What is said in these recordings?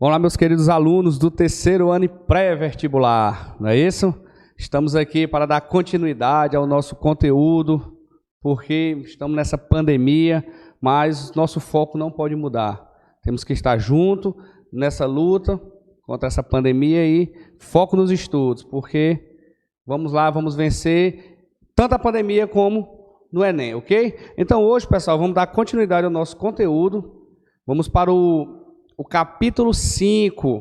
Vamos lá, meus queridos alunos do terceiro ano e pré-vestibular, não é isso? Estamos aqui para dar continuidade ao nosso conteúdo, porque estamos nessa pandemia, mas nosso foco não pode mudar. Temos que estar junto nessa luta contra essa pandemia e foco nos estudos, porque vamos lá, vamos vencer tanto a pandemia como no Enem, ok? Então hoje, pessoal, vamos dar continuidade ao nosso conteúdo. Vamos para o capítulo 5,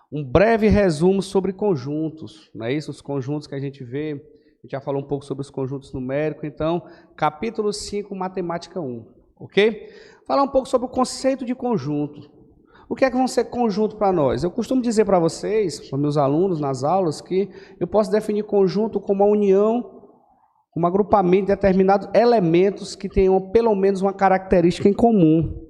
um breve resumo sobre conjuntos, não é isso? Os conjuntos que a gente vê, a gente já falou um pouco sobre os conjuntos numéricos, então, capítulo 5, matemática 1, ok? Falar um pouco sobre o conceito de conjunto. O que é que vão ser conjunto para nós? Eu costumo dizer para vocês, para meus alunos nas aulas, que eu posso definir conjunto como a união, um agrupamento de determinados elementos que tenham pelo menos uma característica em comum.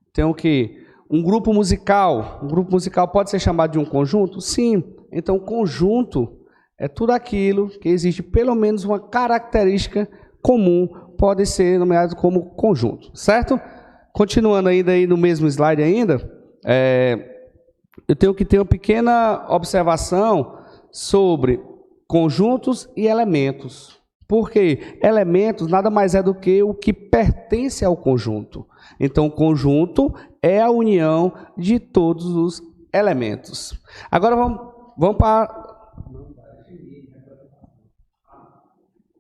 Então, o que? Um grupo musical pode ser chamado de um conjunto? Sim. Então, conjunto é tudo aquilo que existe pelo menos uma característica comum, pode ser nomeado como conjunto, certo? Continuando ainda aí no mesmo slide ainda, eu tenho que ter uma pequena observação sobre conjuntos e elementos. Porque elementos nada mais é do que o que pertence ao conjunto. Então, o conjunto é a união de todos os elementos. Agora vamos para...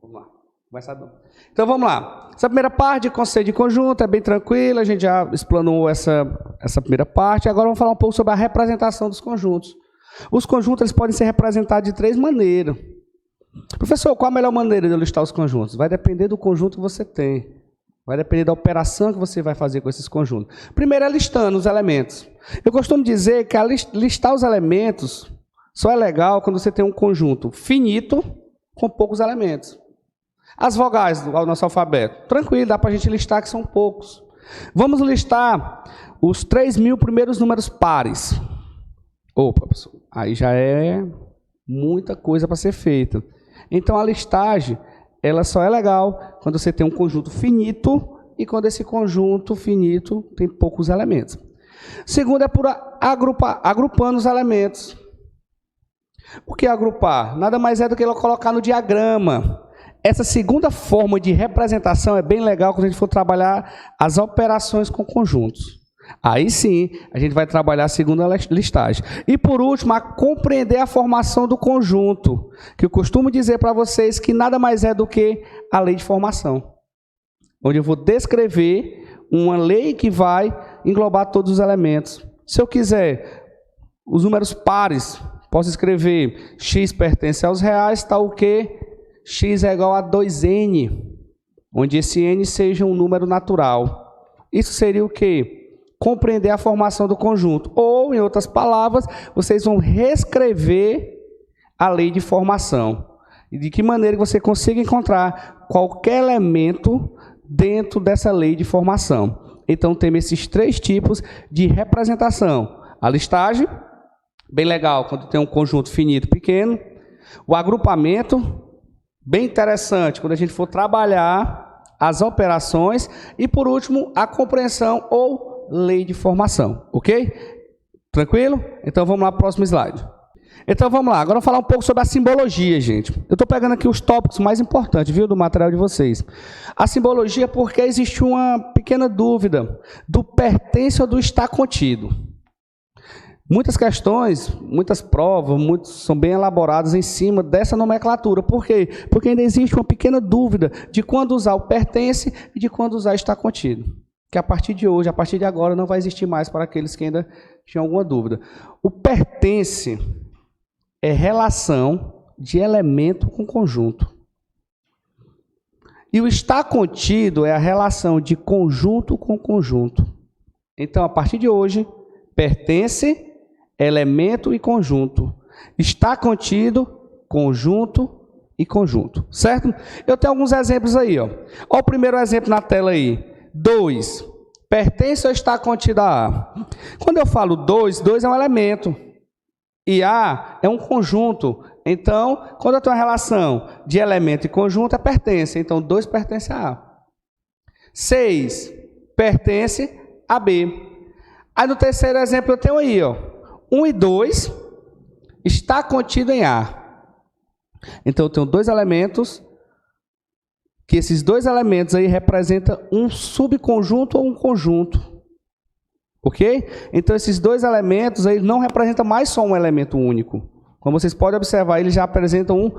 Vamos lá. Então, vamos lá. Essa primeira parte de conceito de conjunto é bem tranquila, a gente já explanou essa primeira parte. Agora vamos falar um pouco sobre a representação dos conjuntos. Os conjuntos eles podem ser representados de 3 maneiras. Professor, qual a melhor maneira de eu listar os conjuntos? Vai depender do conjunto que você tem. Vai depender da operação que você vai fazer com esses conjuntos. Primeiro é listando os elementos. Eu costumo dizer que listar os elementos só é legal quando você tem um conjunto finito com poucos elementos. As vogais do nosso alfabeto. Tranquilo, dá para a gente listar que são poucos. Vamos listar os 3.000 primeiros números pares. Opa, professor, aí já é muita coisa para ser feita. Então, a listagem, ela só é legal quando você tem um conjunto finito e quando esse conjunto finito tem poucos elementos. Segundo é por agrupando os elementos. O que é agrupar? Nada mais é do que ela colocar no diagrama. Essa segunda forma de representação é bem legal quando a gente for trabalhar as operações com conjuntos. Aí sim, a gente vai trabalhar a segunda listagem. E por último, a compreender a formação do conjunto, que eu costumo dizer para vocês que nada mais é do que a lei de formação. Onde eu vou descrever uma lei que vai englobar todos os elementos. Se eu quiser os números pares, posso escrever x pertence aos reais, tal o que x é igual a 2n, onde esse n seja um número natural. Isso seria o quê? Compreender a formação do conjunto. Ou, em outras palavras, vocês vão reescrever a lei de formação. E de que maneira você consiga encontrar qualquer elemento dentro dessa lei de formação. Então, temos esses 3 tipos de representação. A listagem, bem legal, quando tem um conjunto finito pequeno. O agrupamento, bem interessante, quando a gente for trabalhar as operações. E, por último, a compreensão ou lei de formação, ok? Tranquilo? Então vamos lá para o próximo slide. Então vamos lá, agora vamos falar um pouco sobre a simbologia, gente. Eu estou pegando aqui os tópicos mais importantes, viu, do material de vocês. A simbologia porque existe uma pequena dúvida do pertence ou do está contido. Muitas questões, muitas provas, são bem elaboradas em cima dessa nomenclatura. Por quê? Porque ainda existe uma pequena dúvida de quando usar o pertence e de quando usar está contido. Que a partir de hoje, a partir de agora, não vai existir mais para aqueles que ainda tinham alguma dúvida. O pertence é relação de elemento com conjunto. E o está contido é a relação de conjunto com conjunto. Então, a partir de hoje, pertence, elemento e conjunto. Está contido, conjunto e conjunto. Certo? Eu tenho alguns exemplos aí. Olha o primeiro exemplo na tela aí. 2. Pertence ou está contido a A? Quando eu falo 2, 2 é um elemento. E A é um conjunto. Então, quando eu tenho uma relação de elemento e conjunto, é pertence. Então, 2 pertence a A. 6. Pertence a B. Aí no terceiro exemplo eu tenho aí, ó, 1 e 2 está contido em A. Então eu tenho dois elementos, que esses dois elementos aí representam um subconjunto ou um conjunto. Ok? Então esses dois elementos aí não representam mais só um elemento único. Como vocês podem observar, eles já apresentam um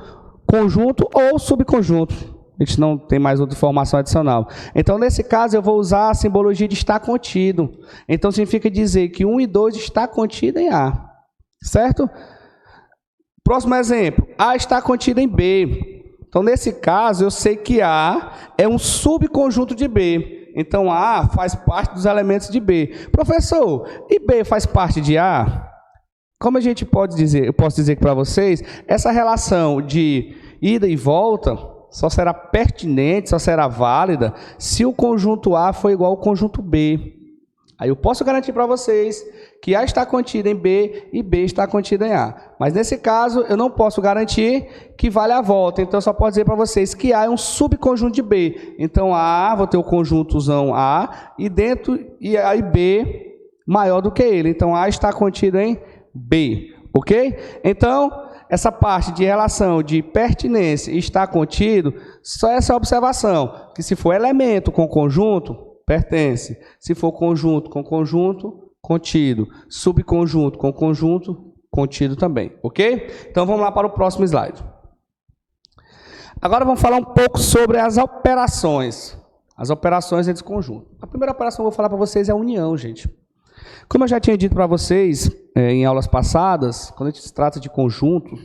conjunto ou subconjunto. A gente não tem mais outra informação adicional. Então, nesse caso, eu vou usar a simbologia de estar contido. Então, significa dizer que 1 e 2 está contido em A. Certo? Próximo exemplo. A está contido em B. Então, nesse caso, eu sei que A é um subconjunto de B. Então, A faz parte dos elementos de B. Professor, e B faz parte de A? Como a gente pode dizer, eu posso dizer para vocês, essa relação de ida e volta só será pertinente, só será válida se o conjunto A for igual ao conjunto B. Aí eu posso garantir para vocês que A está contido em B e B está contido em A. Mas nesse caso eu não posso garantir que vale a volta. Então eu só posso dizer para vocês que A é um subconjunto de B. Então A, vou ter o conjuntozão A e dentro e aí B maior do que ele. Então A está contido em B, ok? Então, essa parte de relação de pertinência está contido, só essa observação, que se for elemento com conjunto, pertence. Se for conjunto com conjunto, contido. Subconjunto com conjunto, contido também, ok? Então, vamos lá para o próximo slide. Agora vamos falar um pouco sobre as operações. As operações entre conjuntos. A primeira operação que eu vou falar para vocês é a união, gente. Como eu já tinha dito para vocês em aulas passadas, quando a gente se trata de conjunto,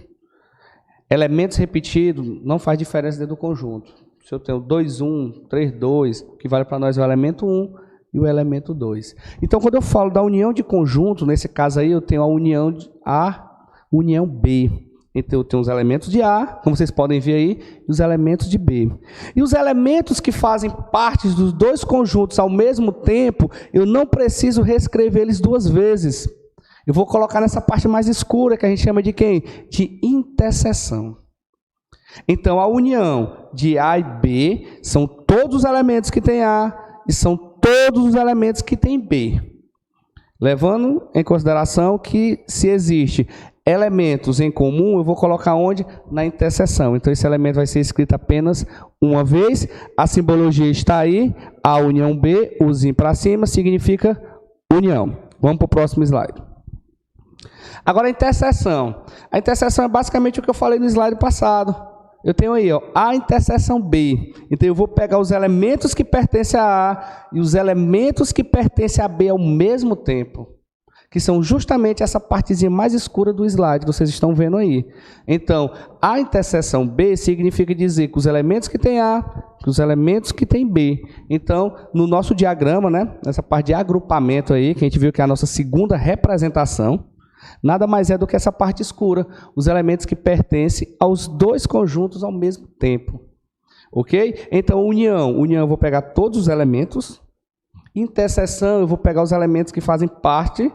elementos repetidos não faz diferença dentro do conjunto. Se eu tenho 2, 1, 3, 2, o que vale para nós é o elemento 1 e o elemento 2. Então, quando eu falo da união de conjunto, nesse caso aí eu tenho a união de A, união B. Então, eu tenho os elementos de A, como vocês podem ver aí, e os elementos de B. E os elementos que fazem parte dos dois conjuntos ao mesmo tempo, eu não preciso reescrever eles duas vezes. Eu vou colocar nessa parte mais escura, que a gente chama de quem? De interseção. Então, a união de A e B são todos os elementos que tem A e são todos os elementos que tem B. Levando em consideração que se existe elementos em comum, eu vou colocar onde? Na interseção. Então, esse elemento vai ser escrito apenas uma vez. A simbologia está aí. A união B, usinho para cima, significa união. Vamos para o próximo slide. Agora, a interseção. A interseção é basicamente o que eu falei no slide passado. Eu tenho aí, ó, A interseção B. Então, eu vou pegar os elementos que pertencem a A e os elementos que pertencem a B ao mesmo tempo, que são justamente essa partezinha mais escura do slide que vocês estão vendo aí. Então, a interseção B significa dizer que os elementos que tem A, que os elementos que tem B. Então, no nosso diagrama, né, nessa parte de agrupamento aí, que a gente viu que é a nossa segunda representação, nada mais é do que essa parte escura, os elementos que pertencem aos dois conjuntos ao mesmo tempo. Ok? Então, união eu vou pegar todos os elementos. Interseção, eu vou pegar os elementos que fazem parte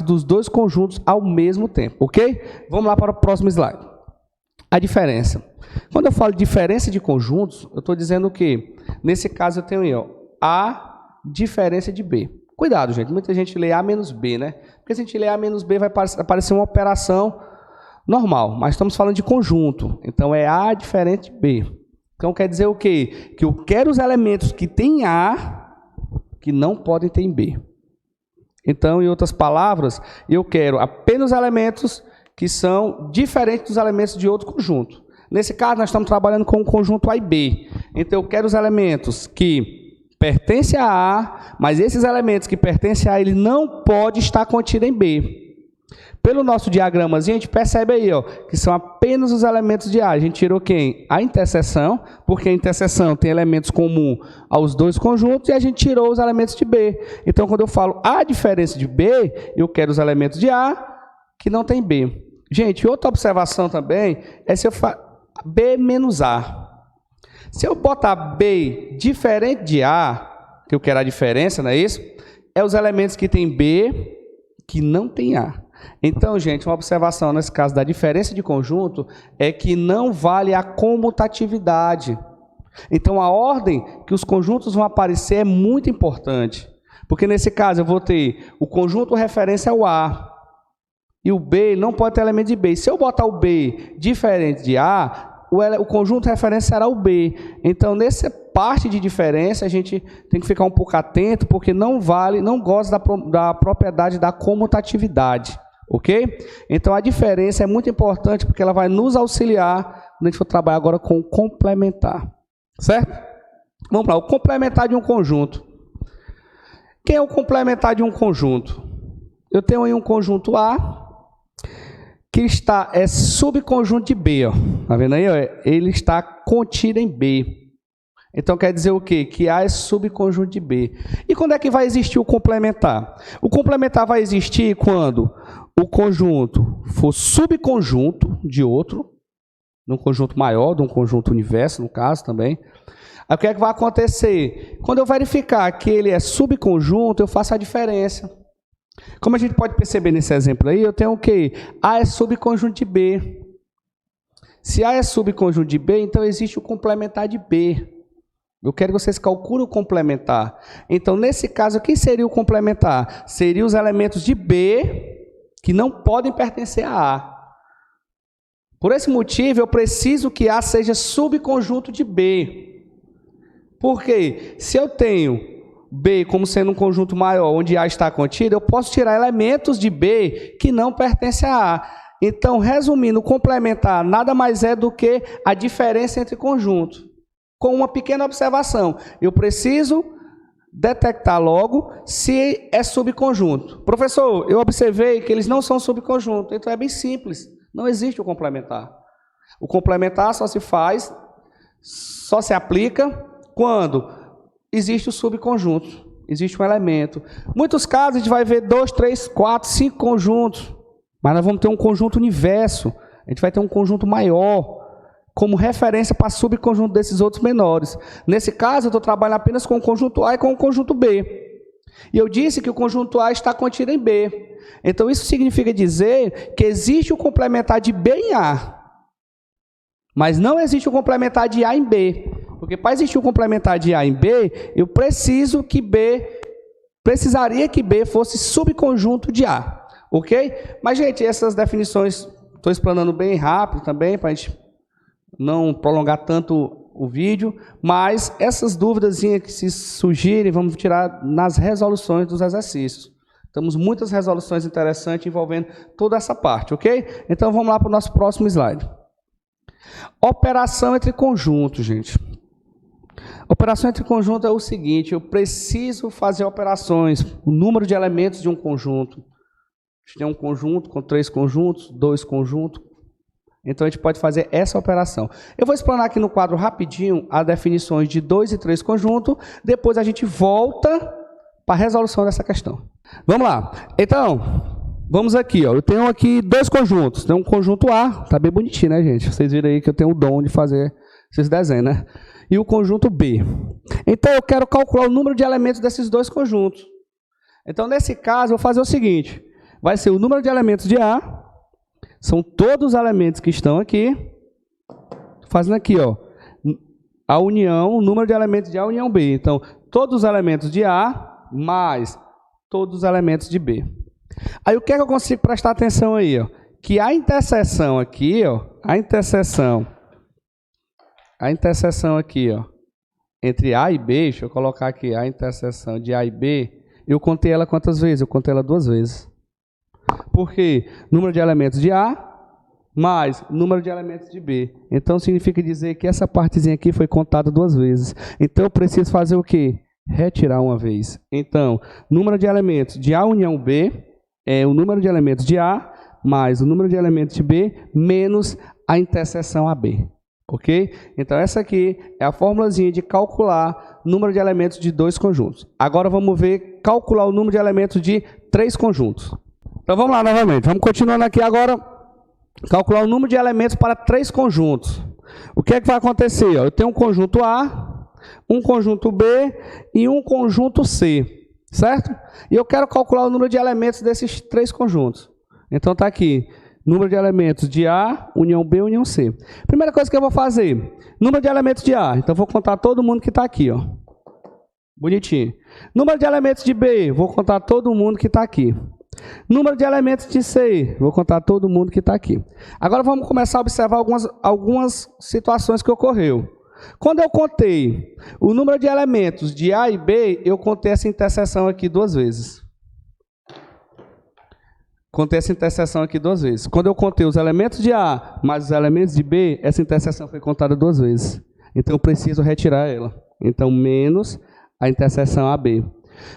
dos dois conjuntos ao mesmo tempo, ok? Vamos lá para o próximo slide. A diferença. Quando eu falo de diferença de conjuntos, eu estou dizendo que, nesse caso, eu tenho aí, ó, A diferença de B. Cuidado, gente, muita gente lê A menos B, né? Porque se a gente lê A menos B, vai aparecer uma operação normal, mas estamos falando de conjunto, então é A diferente de B. Então quer dizer o quê? Que eu quero os elementos que tem A, que não podem ter em B. Então, em outras palavras, eu quero apenas elementos que são diferentes dos elementos de outro conjunto. Nesse caso, nós estamos trabalhando com o conjunto A e B. Então, eu quero os elementos que pertencem a A, mas esses elementos que pertencem a A, ele não pode estar contido em B. Pelo nosso diagramazinho, a gente percebe aí, ó, que são apenas os elementos de A. A gente tirou quem? A interseção, porque a interseção tem elementos comuns aos dois conjuntos, e a gente tirou os elementos de B. Então, quando eu falo A diferença de B, eu quero os elementos de A que não tem B. Gente, outra observação também é se eu falar B menos A. Se eu botar B diferente de A, que eu quero a diferença, não é isso? É os elementos que tem B que não tem A. Então, gente, uma observação nesse caso da diferença de conjunto é que não vale a comutatividade. Então, a ordem que os conjuntos vão aparecer é muito importante. Porque nesse caso eu vou ter o conjunto referência ao A. E o B não pode ter elemento de B. Se eu botar o B diferente de A, o conjunto referência será o B. Então, nessa parte de diferença, a gente tem que ficar um pouco atento, porque não gosta da propriedade da comutatividade. Ok? Então, a diferença é muito importante, porque ela vai nos auxiliar quando a gente for trabalhar agora com o complementar. Certo? Vamos lá, o complementar de um conjunto. Quem é o complementar de um conjunto? Eu tenho aí um conjunto A, que é subconjunto de B, ó. Tá vendo aí? Ó? Ele está contido em B. Então quer dizer o quê? Que A é subconjunto de B. E quando é que vai existir o complementar? O complementar vai existir quando o conjunto for subconjunto de outro, de um conjunto maior, de um conjunto universo, no caso também. Aí o que é que vai acontecer? Quando eu verificar que ele é subconjunto, eu faço a diferença. Como a gente pode perceber nesse exemplo aí, eu tenho o quê? A é subconjunto de B. Se A é subconjunto de B, então existe o complementar de B. Eu quero que vocês calculem o complementar. Então, nesse caso, quem seria o complementar? Seriam os elementos de B que não podem pertencer a A. Por esse motivo, eu preciso que A seja subconjunto de B. Por quê? Se eu tenho B como sendo um conjunto maior, onde A está contido, eu posso tirar elementos de B que não pertencem a A. Então, resumindo, o complementar nada mais é do que a diferença entre conjuntos. Com uma pequena observação, eu preciso detectar logo se é subconjunto. Professor, eu observei que eles não são subconjuntos, então é bem simples, não existe o complementar. O complementar só se aplica quando existe o subconjunto, existe um elemento. Em muitos casos a gente vai ver 2, 3, 4, 5 conjuntos, mas nós vamos ter um conjunto universo, a gente vai ter um conjunto maior, como referência para subconjunto desses outros menores. Nesse caso, eu estou trabalhando apenas com o conjunto A e com o conjunto B. E eu disse que o conjunto A está contido em B. Então, isso significa dizer que existe o complementar de B em A, mas não existe o complementar de A em B. Porque para existir o complementar de A em B, eu precisaria que B fosse subconjunto de A. Ok? Mas, gente, essas definições, estou explanando bem rápido também, para a gente não prolongar tanto o vídeo, mas essas dúvidas que se surgirem, vamos tirar nas resoluções dos exercícios. Temos muitas resoluções interessantes envolvendo toda essa parte, ok? Então, vamos lá para o nosso próximo slide. Operação entre conjuntos, gente. Operação entre conjuntos é o seguinte, eu preciso fazer operações, o número de elementos de um conjunto. A gente tem um conjunto com 3 conjuntos, 2 conjuntos. Então, a gente pode fazer essa operação. Eu vou explanar aqui no quadro rapidinho as definições de 2 e 3 conjuntos. Depois a gente volta para a resolução dessa questão. Vamos lá. Então, vamos aqui. Ó. Eu tenho aqui 2 conjuntos. Tem um conjunto A. Está bem bonitinho, né, gente? Vocês viram aí que eu tenho o dom de fazer esses desenhos, né? E o conjunto B. Então, eu quero calcular o número de elementos desses 2 conjuntos. Então, nesse caso, eu vou fazer o seguinte. Vai ser o número de elementos de A. São todos os elementos que estão aqui. Fazendo aqui, ó, a união, o número de elementos de A, união B. Então, todos os elementos de A, mais todos os elementos de B. Aí, o que é que eu consigo prestar atenção aí? Ó? Que a interseção aqui, ó, a interseção aqui, ó, entre A e B, deixa eu colocar aqui, a interseção de A e B, eu contei ela quantas vezes? Eu contei ela 2 vezes. Porque número de elementos de A mais número de elementos de B. Então, significa dizer que essa partezinha aqui foi contada 2 vezes. Então, eu preciso fazer o quê? Retirar uma vez. Então, número de elementos de A união B é o número de elementos de A mais o número de elementos de B menos a interseção AB. Ok? Então, essa aqui é a formulazinha de calcular o número de elementos de 2 conjuntos. Agora, vamos ver calcular o número de elementos de 3 conjuntos. Então, vamos lá novamente. Vamos continuando aqui agora. Calcular o número de elementos para 3 conjuntos. O que é que vai acontecer? Eu tenho um conjunto A, um conjunto B e um conjunto C. Certo? E eu quero calcular o número de elementos desses 3 conjuntos. Então, está aqui. Número de elementos de A, união B, união C. Primeira coisa que eu vou fazer. Número de elementos de A. Então, eu vou contar todo mundo que está aqui. Ó. Bonitinho. Número de elementos de B, vou contar todo mundo que está aqui. Número de elementos de C, vou contar todo mundo que está aqui. Agora vamos começar a observar algumas situações que ocorreu. Quando eu contei o número de elementos de A e B, eu contei essa interseção aqui 2 vezes. Contei essa interseção aqui 2 vezes. Quando eu contei os elementos de A mais os elementos de B, essa interseção foi contada 2 vezes. Então eu preciso retirar ela. Então, menos a interseção AB.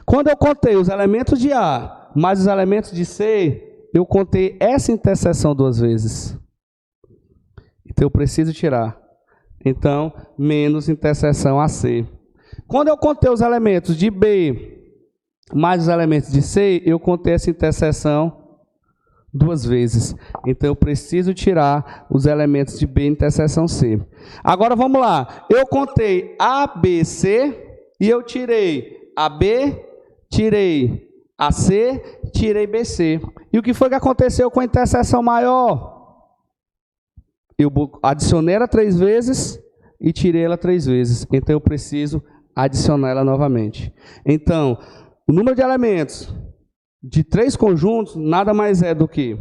Quando eu contei os elementos de A mais os elementos de C, eu contei essa interseção 2 vezes. Então eu preciso tirar. Então, menos interseção AC. Quando eu contei os elementos de B mais os elementos de C, eu contei essa interseção 2 vezes. Então, eu preciso tirar os elementos de B interseção C. Agora, vamos lá. Eu contei ABC e eu tirei AB, tirei AC, tirei BC. E o que foi que aconteceu com a interseção maior? Eu adicionei ela 3 vezes e tirei ela 3 vezes. Então, eu preciso adicionar ela novamente. Então, o número de elementos de 3 conjuntos nada mais é do que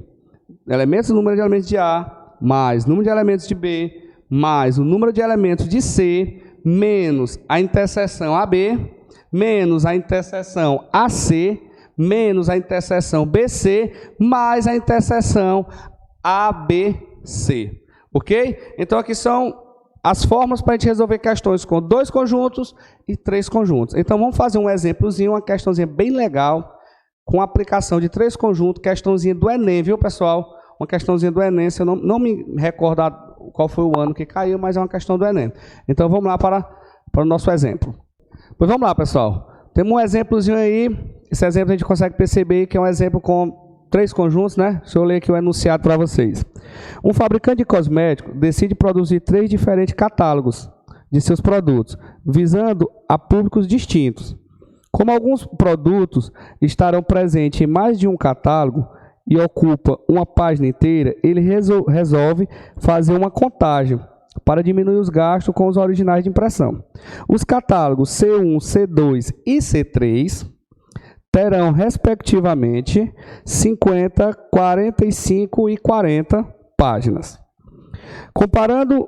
número de elementos de A, mais número de elementos de B, mais o número de elementos de C, menos a interseção AB, menos a interseção AC, menos a interseção BC, mais a interseção ABC. Ok? Então, aqui são as formas para a gente resolver questões com 2 conjuntos e 3 conjuntos. Então, vamos fazer um exemplozinho, uma questãozinha bem legal, com aplicação de 3 conjuntos, questãozinha do Enem, viu, pessoal? Uma questãozinha do Enem, se eu não me recordo qual foi o ano que caiu, mas é uma questão do Enem. Então, vamos lá para o nosso exemplo. Pois vamos lá, pessoal. Temos um exemplozinho aí, esse exemplo a gente consegue perceber que é um exemplo com 3 conjuntos, né? Deixa eu ler aqui o enunciado para vocês. Um fabricante de cosméticos decide produzir 3 diferentes catálogos de seus produtos, visando a públicos distintos. Como alguns produtos estarão presentes em mais de um catálogo e ocupam uma página inteira, ele resolve fazer uma contagem para diminuir os gastos com os originais de impressão. Os catálogos C1, C2 e C3 terão, respectivamente, 50, 45 e 40 páginas. Comparando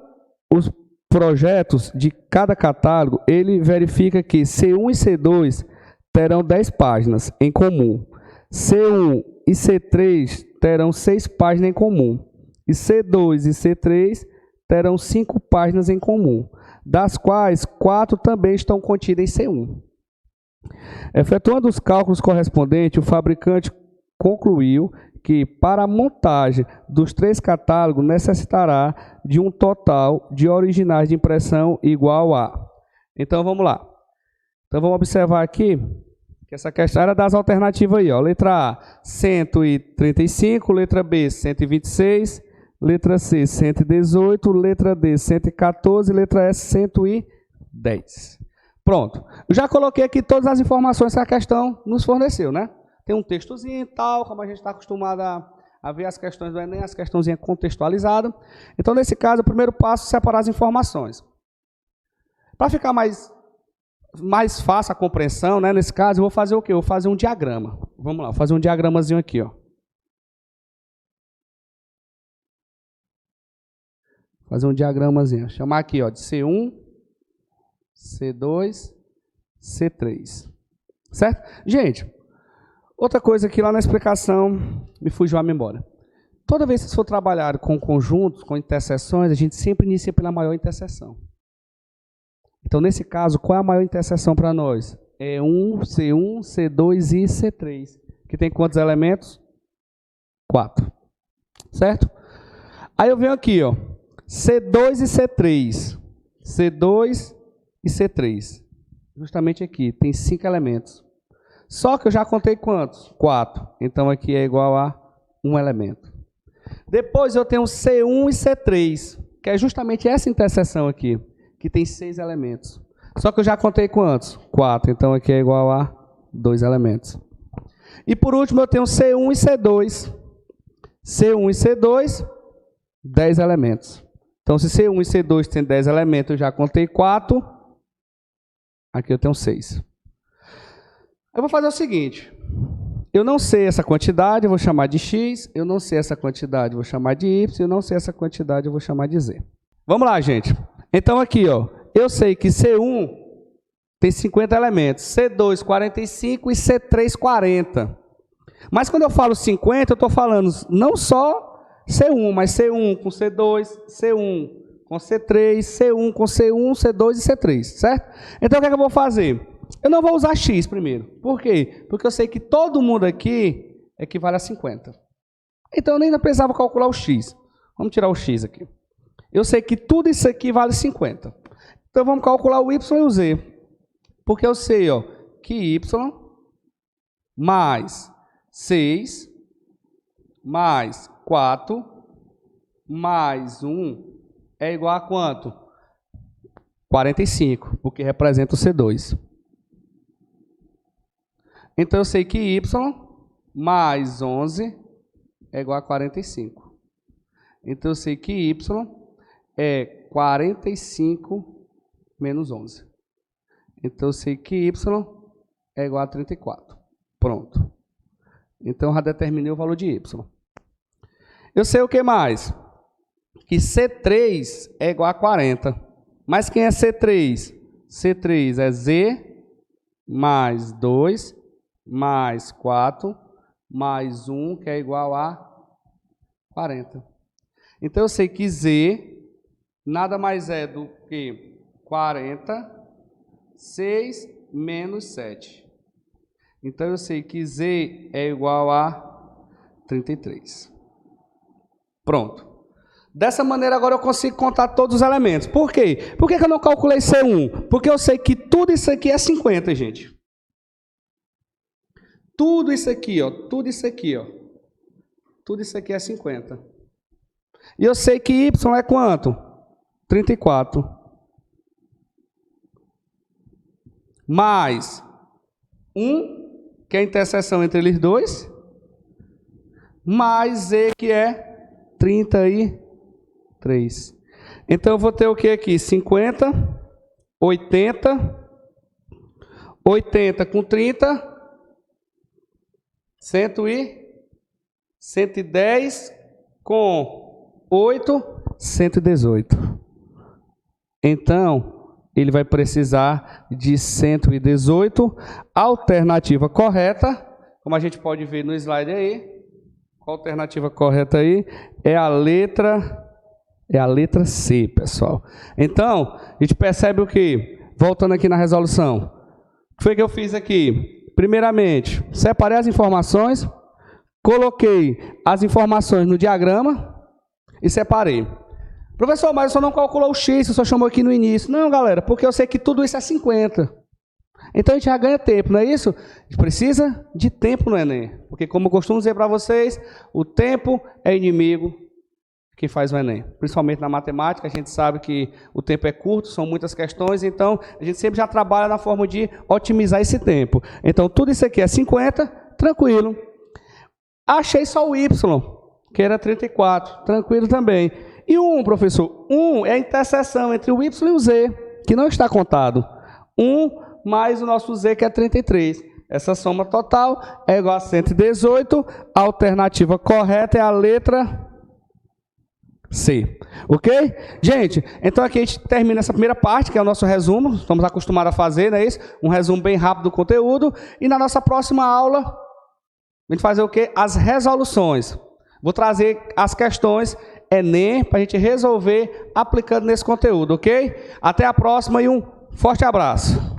os projetos de cada catálogo, ele verifica que C1 e C2 terão 10 páginas em comum. C1 e C3 terão 6 páginas em comum. E C2 e C3 terão 5 páginas em comum, das quais 4 também estão contidas em C1. Efetuando os cálculos correspondentes, o fabricante concluiu que, para a montagem dos 3 catálogos, necessitará de um total de originais de impressão igual a... Então, vamos lá. Então, vamos observar aqui que essa questão era das alternativas aí, ó. Letra A, 135, letra B, 126, letra C, 118, letra D, 114, letra E, 110. Pronto. Eu já coloquei aqui todas as informações que a questão nos forneceu, né? Tem um textozinho e tal, como a gente está acostumado a ver as questões do Enem, as questãozinhas contextualizadas. Então, nesse caso, o primeiro passo é separar as informações. Para ficar mais fácil a compreensão, né? Nesse caso, eu vou fazer o quê? Eu vou fazer um diagrama. Vamos lá, vou fazer um diagramazinho aqui, ó. Fazer um diagramazinho. Chamar aqui, ó, de C1, C2, C3. Certo? Gente, outra coisa aqui lá na explicação, me fugiu a memória. Toda vez que vocês for trabalhar com conjuntos, com interseções, a gente sempre inicia pela maior interseção. Então, nesse caso, qual é a maior interseção para nós? É C1, C2 e C3. Que tem quantos elementos? 4. Certo? Aí eu venho aqui, ó, C2 e C3. C2 e C3. Justamente aqui, tem 5 elementos. Só que eu já contei quantos? 4. Então, aqui é igual a 1 elemento. Depois eu tenho C1 e C3, que é justamente essa interseção aqui, que tem 6 elementos. Só que eu já contei quantos? 4. Então, aqui é igual a 2 elementos. E por último, eu tenho C1 e C2. C1 e C2, 10 elementos. Então, se C1 e C2 tem 10 elementos, eu já contei 4. Aqui eu tenho 6. Eu vou fazer o seguinte. Eu não sei essa quantidade, eu vou chamar de x. Eu não sei essa quantidade, eu vou chamar de y. Eu não sei essa quantidade, eu vou chamar de z. Vamos lá, gente. Então, aqui, ó, eu sei que C1 tem 50 elementos, C2, 45 e C3, 40. Mas quando eu falo 50, eu estou falando não só C1, mas C1 com C2, C1 com C3, C1 com C1, C2 e C3, certo? Então, o que é que eu vou fazer? Eu não vou usar x primeiro. Por quê? Porque eu sei que todo mundo aqui equivale a 50. Então, eu nem precisava calcular o x. Vamos tirar o x aqui. Eu sei que tudo isso aqui vale 50. Então, vamos calcular o y e o z. Porque eu sei, ó, que y mais 6 mais 4 mais 1 é igual a quanto? 45, porque representa o C2. Então, eu sei que y mais 11 é igual a 45. Então, eu sei que y é 45 menos 11. Então, eu sei que y é igual a 34. Pronto. Então, eu já determinei o valor de y. Eu sei o que mais? Que C3 é igual a 40. Mas quem é C3? C3 é Z mais 2 mais 4 mais 1, que é igual a 40. Então, eu sei que Z nada mais é do que 40, 6 menos 7. Então, eu sei que Z é igual a 33. Pronto. Dessa maneira, agora eu consigo contar todos os elementos. Por quê? Por que eu não calculei C1? Porque eu sei que tudo isso aqui é 50, gente. Tudo isso aqui, ó. Tudo isso aqui, ó. Tudo isso aqui é 50. E eu sei que Y é quanto? 34. Mais 1, que é a interseção entre eles dois. Mais Z, que é 33. Então, eu vou ter o que aqui? 50, 80, 80 com 30, 110 com 8, 118. Então, ele vai precisar de 118. A alternativa correta, como a gente pode ver no slide aí, qual a alternativa correta aí? É a letra C, pessoal. Então, a gente percebe o quê? Voltando aqui na resolução. O que foi que eu fiz aqui? Primeiramente, separei as informações, coloquei as informações no diagrama e separei. Professor, mas o senhor não calculou o x, o senhor chamou aqui no início. Não, galera, porque eu sei que tudo isso é 50. Então, a gente já ganha tempo, não é isso? A gente precisa de tempo no Enem. Porque, como eu costumo dizer para vocês, o tempo é inimigo que faz o Enem. Principalmente na matemática, a gente sabe que o tempo é curto, são muitas questões, então a gente sempre já trabalha na forma de otimizar esse tempo. Então, tudo isso aqui é 50, tranquilo. Achei só o y, que era 34, tranquilo também. E o 1, professor? 1 é a interseção entre o y e o z, que não está contado. 1 mais o nosso z, que é 33. Essa soma total é igual a 118. A alternativa correta é a letra C. Ok? Gente, então aqui a gente termina essa primeira parte, que é o nosso resumo. Estamos acostumados a fazer, não é isso? Um resumo bem rápido do conteúdo. E na nossa próxima aula, a gente vai fazer o quê? As resoluções. Vou trazer as questões Enem para a gente resolver aplicando nesse conteúdo, ok? Até a próxima e um forte abraço.